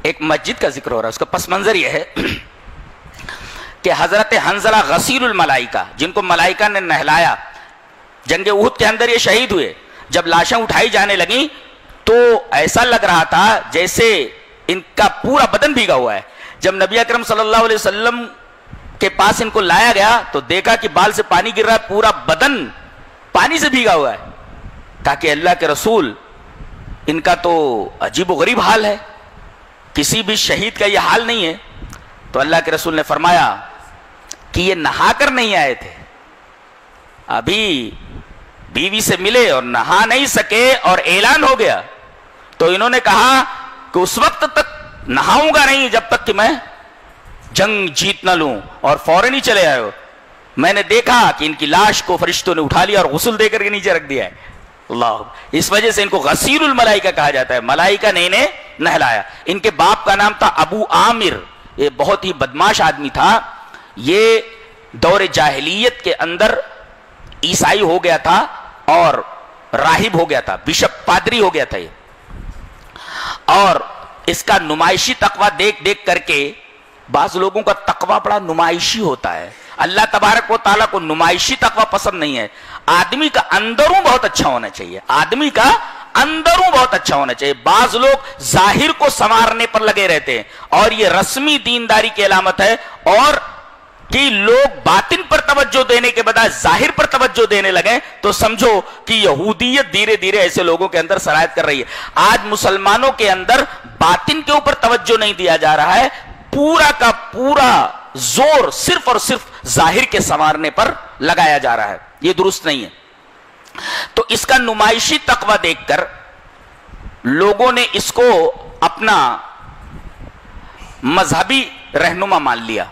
ایک مسجد کا ذکر ہو رہا ہے. اس کا پس منظر یہ ہے کہ حضرت حنظلہ غسیل الملائکہ، جن کو ملائکہ نے نہلایا، جنگ احد کے اندر یہ شہید ہوئے. جب لاشیں اٹھائی جانے لگیں تو ایسا لگ رہا تھا جیسے ان کا پورا بدن بھیگا ہوا ہے. جب نبی اکرم صلی اللہ علیہ وسلم کے پاس ان کو لایا گیا تو دیکھا کہ بال سے پانی گر رہا ہے، پورا بدن پانی سے بھیگا ہوا ہے. کہا کہ اللہ کے رسول، ان کا تو عجیب و غریب حال ہے، کسی بھی شہید کا یہ حال نہیں ہے. تو اللہ کے رسول نے فرمایا کہ یہ نہا کر نہیں آئے تھے، ابھی بیوی سے ملے اور نہا نہیں سکے اور اعلان ہو گیا. تو انہوں نے کہا کہ اس وقت تک نہاؤں گا نہیں جب تک کہ میں جنگ جیت نہ لوں، اور فوراً ہی چلے آئے ہو. میں نے دیکھا کہ ان کی لاش کو فرشتوں نے اٹھا لیا اور غسل دے کر کے نیچے رکھ دیا ہے. اللہ، اس وجہ سے ان کو غسیل الملائکہ کہا جاتا ہے، ملائکہ نے انہیں نہلایا. ان کے باپ کا نام تھا ابو عامر. یہ بہت ہی بدماش آدمی تھا. یہ دور جاہلیت کے اندر عیسائی ہو گیا تھا اور راہب ہو گیا تھا، بشپ پادری ہو گیا تھا یہ. اور اس کا نمائشی تقوی دیکھ دیکھ کر کے، بعض لوگوں کا تقوی بڑا نمائشی ہوتا ہے. اللہ تبارک و تعالیٰ کو نمائشی تقوی پسند نہیں ہے. آدمی کا اندروں بہت اچھا ہونا چاہیے، آدمی کا اندروں بہت اچھا ہونا چاہیے. بعض لوگ ظاہر کو سنوارنے پر لگے رہتے ہیں اور یہ رسمی دینداری کی علامت ہے، اور کہ لوگ باطن پر توجہ دینے کے بجائے ظاہر پر توجہ دینے لگے تو سمجھو کہ یہودیت دھیرے دھیرے ایسے لوگوں کے اندر سرایت کر رہی ہے. آج مسلمانوں کے اندر باطن کے اوپر توجہ نہیں دیا جا رہا ہے، پورا کا پورا زور صرف اور صرف ظاہر کے سنوارنے پر لگایا جا رہا ہے. یہ درست نہیں ہے. تو اس کا نمائشی تقوی دیکھ کر لوگوں نے اس کو اپنا مذہبی رہنما مان لیا،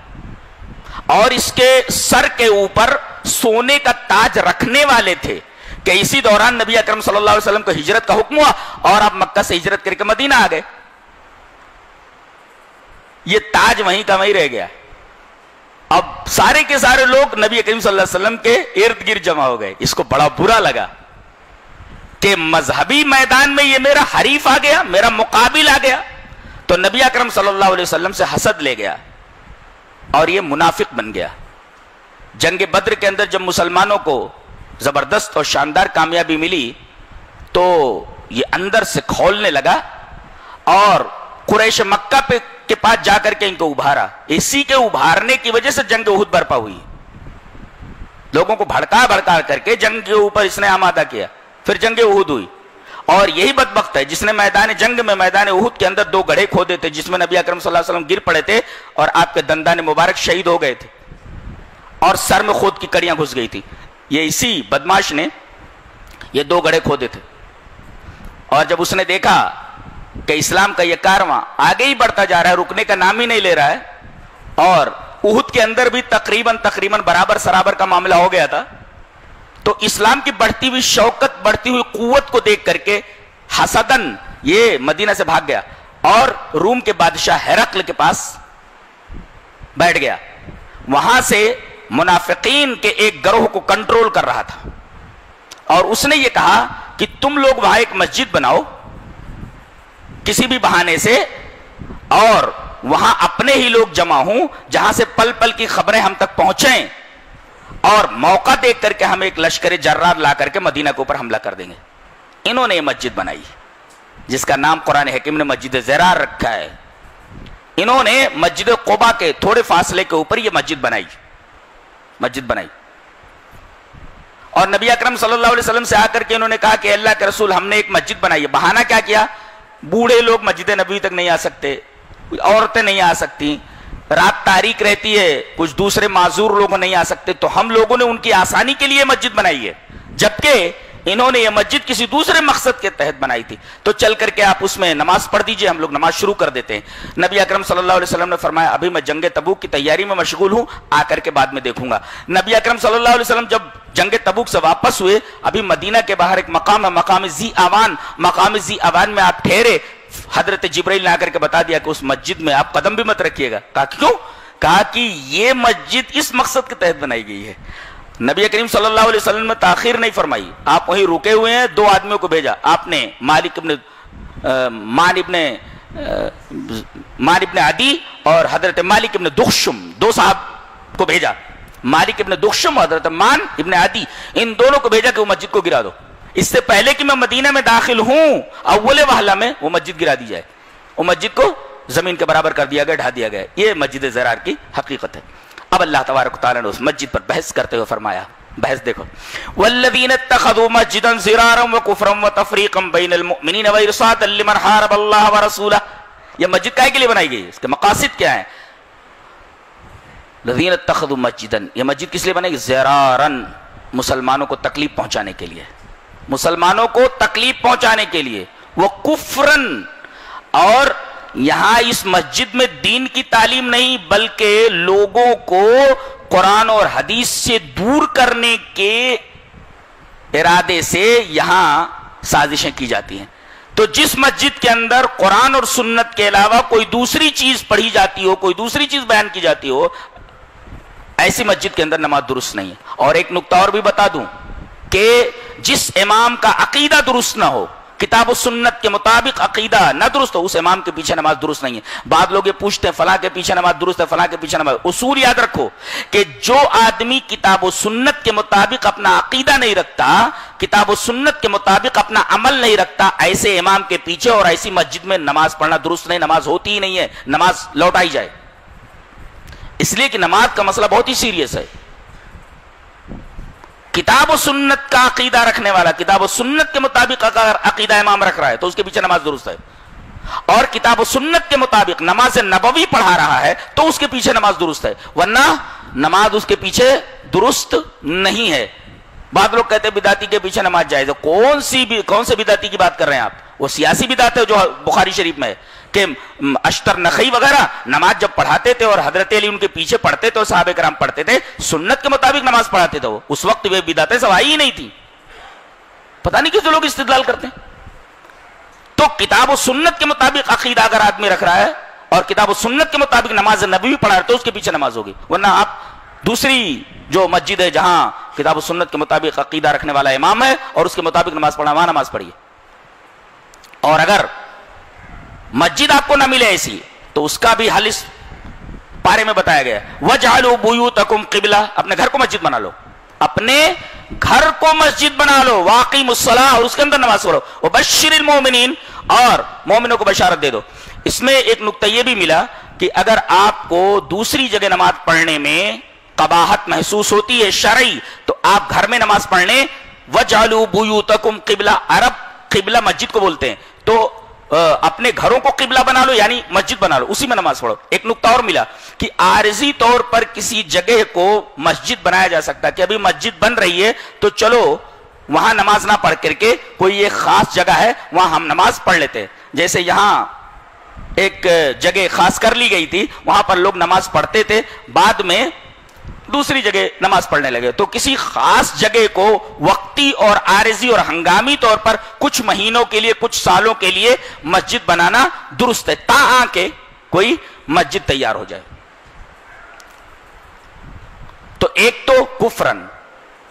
اور اس کے سر کے اوپر سونے کا تاج رکھنے والے تھے. کہ اسی دوران نبی اکرم صلی اللہ علیہ وسلم کو ہجرت کا حکم ہوا اور آپ مکہ سے ہجرت کر کے مدینہ آ گئے. یہ تاج وہیں کا وہیں رہ گیا. اب سارے کے سارے لوگ نبی کریم صلی اللہ علیہ وسلم کے ارد گرد جمع ہو گئے. اس کو بڑا برا لگا کہ مذہبی میدان میں یہ میرا حریف آ گیا، میرا مقابل آ گیا. تو نبی اکرم صلی اللہ علیہ وسلم سے حسد لے گیا اور یہ منافق بن گیا. جنگ بدر کے اندر جب مسلمانوں کو زبردست اور شاندار کامیابی ملی تو یہ اندر سے کھولنے لگا اور قریش مکہ کے پاس جا کر کے ان کو ابھارا. اسی کے ابھارنے کی وجہ سے جنگ احد برپا ہوئی. لوگوں کو بھڑکا بھڑکا کر کے جنگ کے اوپر اس نے آمادہ کیا، پھر جنگ احد ہوئی. اور یہی بدبخت ہے جس نے میدان جنگ میں میدان احد کے اندر 2 گڑھے کھودے تھے جس میں نبی اکرم صلی اللہ علیہ وسلم گر پڑے تھے اور آپ کے دندان مبارک شہید ہو گئے تھے اور سر میں خود کی کڑیاں گھس گئی تھی. یہ اسی بدماش نے یہ 2 گڑھے کھودے تھے. اور جب اس نے دیکھا کہ اسلام کا یہ کارواں آگے ہی بڑھتا جا رہا ہے، رکنے کا نام ہی نہیں لے رہا ہے، اور احد کے اندر بھی تقریباً برابر سرابر کا معاملہ ہو گیا تھا، تو اسلام کی بڑھتی ہوئی شوکت، بڑھتی ہوئی قوت کو دیکھ کر کے حسدن یہ مدینہ سے بھاگ گیا اور روم کے بادشاہ ہرقل کے پاس بیٹھ گیا. وہاں سے منافقین کے ایک گروہ کو کنٹرول کر رہا تھا اور اس نے یہ کہا کہ تم لوگ وہاں ایک مسجد بناؤ کسی بھی بہانے سے، اور وہاں اپنے ہی لوگ جمع ہوں جہاں سے پل پل کی خبریں ہم تک پہنچیں، اور موقع دیکھ کر کے ہم ایک لشکر جرار لا کر کے مدینہ کے اوپر حملہ کر دیں گے. انہوں نے یہ مسجد بنائی جس کا نام قرآن حکیم نے مسجد زرار رکھا ہے. انہوں نے مسجد قباء کے تھوڑے فاصلے کے اوپر یہ مسجد بنائی. اور نبی اکرم صلی اللہ علیہ وسلم سے آ کر کے انہوں نے کہا کہ اللہ کے رسول ہم نے ایک مسجد بنائی ہے. بہانہ کیا کیا؟ بوڑھے لوگ مسجد نبوی تک نہیں آ سکتے، عورتیں نہیں آ سکتی، رات تاریک رہتی ہے، کچھ دوسرے معذور لوگ نہیں آ سکتے، تو ہم لوگوں نے ان کی آسانی کے لیے مسجد بنائی ہے. جبکہ انہوں نے یہ مسجد کسی دوسرے مقصد کے تحت بنائی تھی. تو چل کر کے آپ اس میں نماز پڑھ دیجئے، ہم لوگ نماز شروع کر دیتے ہیں. نبی اکرم صلی اللہ علیہ وسلم نے فرمایا ابھی میں جنگ تبوک کی تیاری میں مشغول ہوں، آ کر کے بعد میں دیکھوں گا. نبی اکرم صلی اللہ علیہ وسلم جب جنگ تبوک سے واپس ہوئے، ابھی مدینہ کے باہر ایک مقام ہے مقام ذی آوان میں آپ ٹھہرے. حضرت جبرائیل نے آ کر کے بتا دیا کہ اس مسجد میں آپ قدم بھی مت رکھیے گا. کہا کیوں؟ کہا کہ یہ مسجد اس مقصد کے تحت بنائی گئی ہے. نبی کریم صلی اللہ علیہ وسلم نے تاخیر نہیں فرمائی، آپ وہیں رکے ہوئے ہیں. 2 آدمیوں کو بھیجا آپ نے، مان ابن مان ابن عدی اور حضرت مالک ابن دخشم، دو صاحب کو بھیجا، مالک ابن دخشم اور حضرت مان ابن عدی، ان دونوں کو بھیجا کہ وہ مسجد کو گرا دو، اس سے پہلے کہ میں مدینہ میں داخل ہوں اول وہلہ میں وہ مسجد گرا دی جائے، وہ مسجد کو زمین کے برابر کر دیا گیا، ڈھا دیا گیا۔ یہ مسجد زرار کی حقیقت ہے۔ اب اللہ تبارک و تعالیٰ نے اس مسجد پر بحث کرتے ہوئے فرمایا، بحث دیکھو، والذین اتخذوا مسجدا ضرارا وکفرا وتفریقا بین المؤمنین وارصادا لمن حارب اللہ ورسولہ۔ یہ مسجد کائے کے لیے بنائی گئی؟ اس کے مقاصد کیا ہیں؟ الذین اتخذوا مسجدا، یہ مسجد کس لیے بنائی گئی؟ ضرارا، مسلمانوں کو تکلیف پہنچانے کے لیے، مسلمانوں کو تکلیف پہنچانے کے لیے، وکفرن، اور یہاں اس مسجد میں دین کی تعلیم نہیں بلکہ لوگوں کو قرآن اور حدیث سے دور کرنے کے ارادے سے یہاں سازشیں کی جاتی ہیں۔ تو جس مسجد کے اندر قرآن اور سنت کے علاوہ کوئی دوسری چیز پڑھی جاتی ہو، کوئی دوسری چیز بیان کی جاتی ہو، ایسی مسجد کے اندر نماز درست نہیں ہے۔ اور ایک نقطہ اور بھی بتا دوں کہ جس امام کا عقیدہ درست نہ ہو، کتاب و سنت کے مطابق عقیدہ نہ درست ہو، اس امام کے پیچھے نماز درست نہیں ہے۔ بعض لوگ یہ پوچھتے ہیں فلاں کے پیچھے نماز درست ہے، فلاں کے پیچھے نماز، اصول یاد رکھو کہ جو آدمی کتاب و سنت کے مطابق اپنا عقیدہ نہیں رکھتا، کتاب و سنت کے مطابق اپنا عمل نہیں رکھتا، ایسے امام کے پیچھے اور ایسی مسجد میں نماز پڑھنا درست نہیں، نماز ہوتی ہی نہیں ہے، نماز لوٹائی جائے۔ اس لیے کہ نماز کا مسئلہ بہت ہی سیریس ہے۔ کتاب و سنت کا عقیدہ رکھنے والا، کتاب و سنت کے مطابق اگر عقیدہ امام رکھ رہا ہے تو اس کے پیچھے نماز درست ہے، اور کتاب و سنت کے مطابق نماز نبوی پڑھا رہا ہے تو اس کے پیچھے نماز درست ہے، ورنہ نماز اس کے پیچھے درست نہیں ہے۔ بعض لوگ کہتے ہیں بدعتی کے پیچھے نماز جائز ہے۔ کون سے بدعتی کی بات کر رہے ہیں آپ؟ وہ سیاسی بدعت ہے جو بخاری شریف میں ہے کہ اشتر نخعی وغیرہ نماز جب پڑھاتے تھے اور حضرت علی ان کے پیچھے پڑھتے تھے اور صحابہ کرام پڑھتے تھے، سنت کے مطابق نماز پڑھاتے تھے، وہ اس وقت وہ بدعتیں سب آئی ہی نہیں تھی۔ پتہ نہیں کس لوگ استدلال کرتے ہیں۔ تو کتاب و سنت کے مطابق عقیدہ اگر آدمی رکھ رہا ہے اور کتاب و سنت کے مطابق نماز نبوی پڑھا رہا ہے تو اس کے پیچھے نماز ہوگی، ورنہ آپ دوسری جو مسجد ہے جہاں کتاب و سنت کے مطابق عقیدہ رکھنے والا امام ہے اور اس کے مطابق نماز پڑھنا، وہاں نماز پڑھیے۔ اور اگر مسجد آپ کو نہ ملے ایسی تو اس کا بھی حل اس پارے میں بتایا گیا، وَجْعَلُوا بُيُوتَكُمْ قِبْلَةً، اپنے گھر کو مسجد بنا لو، اپنے گھر کو مسجد بنا لو، وَأَقِيمُوا الصَّلَاةَ، اور اس کے اندر نماز پڑھو، وَبَشِّرِ الْمُؤْمِنِينَ، اور مومنوں کو بشارت دے دو۔ اس میں ایک نقطہ یہ بھی ملا کہ اگر آپ کو دوسری جگہ نماز پڑھنے میں قباحت محسوس ہوتی ہے شرعی، تو آپ گھر میں نماز پڑھنے، وَجْعَلُوا بُيُوتَكُمْ قِبْلَةً، عرب قبلہ مسجد کو بولتے ہیں، تو اپنے گھروں کو قبلہ بنا لو، یعنی مسجد بنا لو، اسی میں نماز پڑھو۔ ایک نقطہ اور ملا کہ عارضی طور پر کسی جگہ کو مسجد بنایا جا سکتا ہے کہ ابھی مسجد بن رہی ہے تو چلو وہاں نماز نہ پڑھ کر کے کوئی ایک خاص جگہ ہے وہاں ہم نماز پڑھ لیتے ہیں، جیسے یہاں ایک جگہ خاص کر لی گئی تھی، وہاں پر لوگ نماز پڑھتے تھے، بعد میں دوسری جگہ نماز پڑھنے لگے۔ تو کسی خاص جگہ کو وقتی اور عارضی اور ہنگامی طور پر کچھ مہینوں کے لیے، کچھ سالوں کے لیے مسجد بنانا درست ہے، تاہاں کہ کوئی مسجد تیار ہو جائے۔ تو ایک تو کفرن،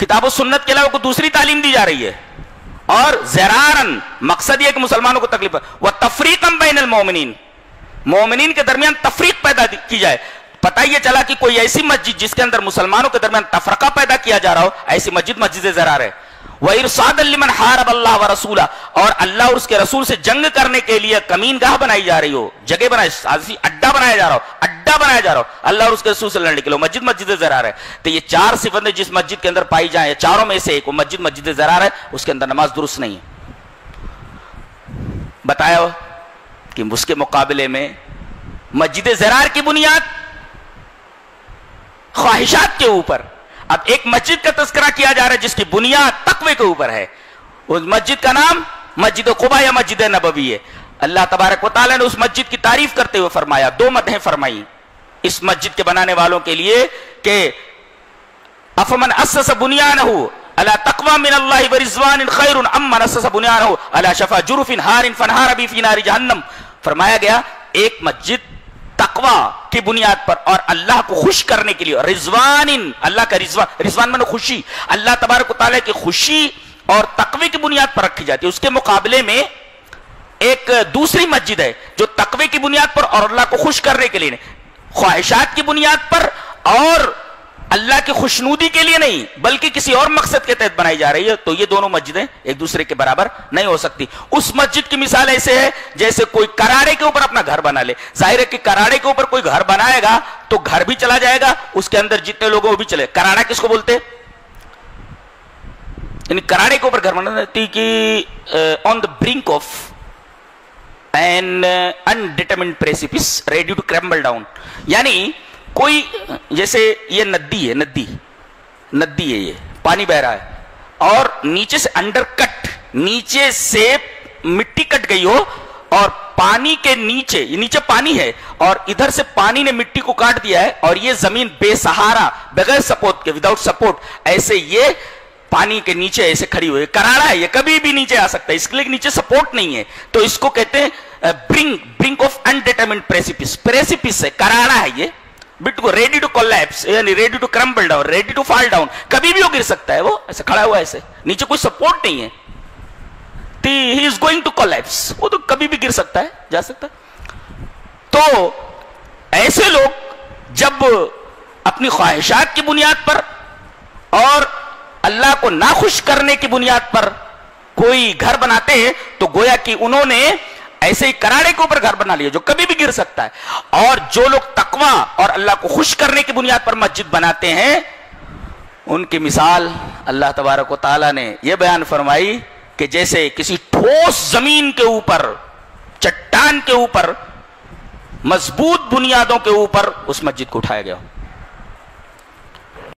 کتاب و سنت کے علاوہ کوئی دوسری تعلیم دی جا رہی ہے، اور ضرارن، مقصد یہ کہ مسلمانوں کو تکلیف ہے، وتفریقا بین المؤمنین، مومنین کے درمیان تفریق پیدا کی جائے۔ پتہ یہ چلا کہ کوئی ایسی مسجد جس کے اندر مسلمانوں کے درمیان تفرقہ پیدا کیا جا رہا ہو، ایسی مسجد مسجد ضرار ہے۔ وَإِرْصَادًا لِمَنْ حَارَبَ اللَّهَ وَرَسُولَهُ، اور اللہ اور اس کے رسول سے جنگ کرنے کے لیے کمین گاہ بنائی جا رہی ہو، جگہ بنائی، اڈا بنایا جا رہا ہو، اللہ اور اس کے رسول سے لڑنے کے لیے مسجد مسجد ضرار ہے۔ تو یہ چار صفتیں جس مسجد کے اندر پائی جائیں، چاروں میں سے ایک وہ مسجد مسجد ضرار ہے، اس کے اندر نماز درست نہیں ہے۔ بتایا کہ اس کے مقابلے میں مسجد ضرار کی بنیاد خواہشات کے اوپر، اب ایک مسجد کا تذکرہ کیا جا رہا ہے جس کی بنیاد تقوی کے اوپر ہے، اس مسجد کا نام مسجد قباء یا مسجد نبوی ہے۔ اللہ تبارک و تعالیٰ نے اس مسجد کی تعریف کرتے ہوئے فرمایا، دو مدحیں فرمائی اس مسجد کے بنانے والوں کے لیے کہ افمن اسس بنیانہ علی تقوی من اللہ ورضوان خیر امن اسس بنیانہ علی شفا جرف ہار فانہار بہ فی نار جہنم۔ فرمایا گیا ایک مسجد تقوی کی بنیاد پر اور اللہ کو خوش کرنے کے لیے، رضوان، اللہ کا رضوان میں خوشی، اللہ تبارک و تعالیٰ کی خوشی اور تقوی کی بنیاد پر رکھی جاتی ہے۔ اس کے مقابلے میں ایک دوسری مسجد ہے جو تقوی کی بنیاد پر اور اللہ کو خوش کرنے کے لیے نہیں, خواہشات کی بنیاد پر اور اللہ کی خوشنودی کے لیے نہیں بلکہ کسی اور مقصد کے تحت بنائی جا رہی ہے, تو یہ دونوں مسجدیں ایک دوسرے کے برابر نہیں ہو سکتی. اس مسجد کی مثال ایسے ہے جیسے کوئی کراڑے کے اوپر اپنا گھر بنا لے. ظاہر ہے کہ کراڑے کے اوپر کوئی گھر بنائے گا تو گھر بھی چلا جائے گا, اس کے اندر جتنے لوگ وہ بھی چلے. کراڑا کس کو بولتے, یعنی کراڑے کے اوپر گھر بنا کہ on the brink of an indeterminate precipice ready to crumble down. یعنی کوئی جیسے یہ ندی ہے, ندی ہے, یہ پانی بہ رہا ہے اور نیچے سے انڈر کٹ, نیچے سے مٹی کٹ گئی ہو اور پانی کے نیچے, یہ نیچے پانی ہے اور ادھر سے پانی نے مٹی کو کاٹ دیا ہے اور یہ زمین بے سہارا بغیر سپورٹ کے, وداؤٹ سپورٹ, ایسے یہ پانی کے نیچے ایسے کھڑی ہوئی, کراڑا ہے, یہ کبھی بھی نیچے آ سکتا ہے, اس کے لیے نیچے سپورٹ نہیں ہے, تو اس کو کہتے ہیں برنک آف انڈیٹرمنڈ پریسیپس. پریسیپس ہے, کراڑا ہے, یہ بالکل ریڈی ٹو کولیپس, یعنی ready to crumble down, ready to fall down, کبھی بھی وہ گر سکتا ہے, وہ ایسے کھڑا ہوا ہے, ایسے نیچے کوئی سپورٹ نہیں ہے, ہی از گوئنگ ٹو کولیپس, وہ تو کبھی بھی گر سکتا ہے, جا سکتا ہے. تو ایسے لوگ جب اپنی خواہشات کی بنیاد پر اور اللہ کو ناخوش کرنے کی بنیاد پر کوئی گھر بناتے ہیں تو گویا کہ انہوں نے ایسے ہی کراڑے کے اوپر گھر بنا لیا جو کبھی بھی گر سکتا ہے. اور جو لوگ تقویٰ اور اللہ کو خوش کرنے کی بنیاد پر مسجد بناتے ہیں ان کی مثال اللہ تبارک و تعالیٰ نے یہ بیان فرمائی کہ جیسے کسی ٹھوس زمین کے اوپر, چٹان کے اوپر, مضبوط بنیادوں کے اوپر اس مسجد کو اٹھایا گیا ہو.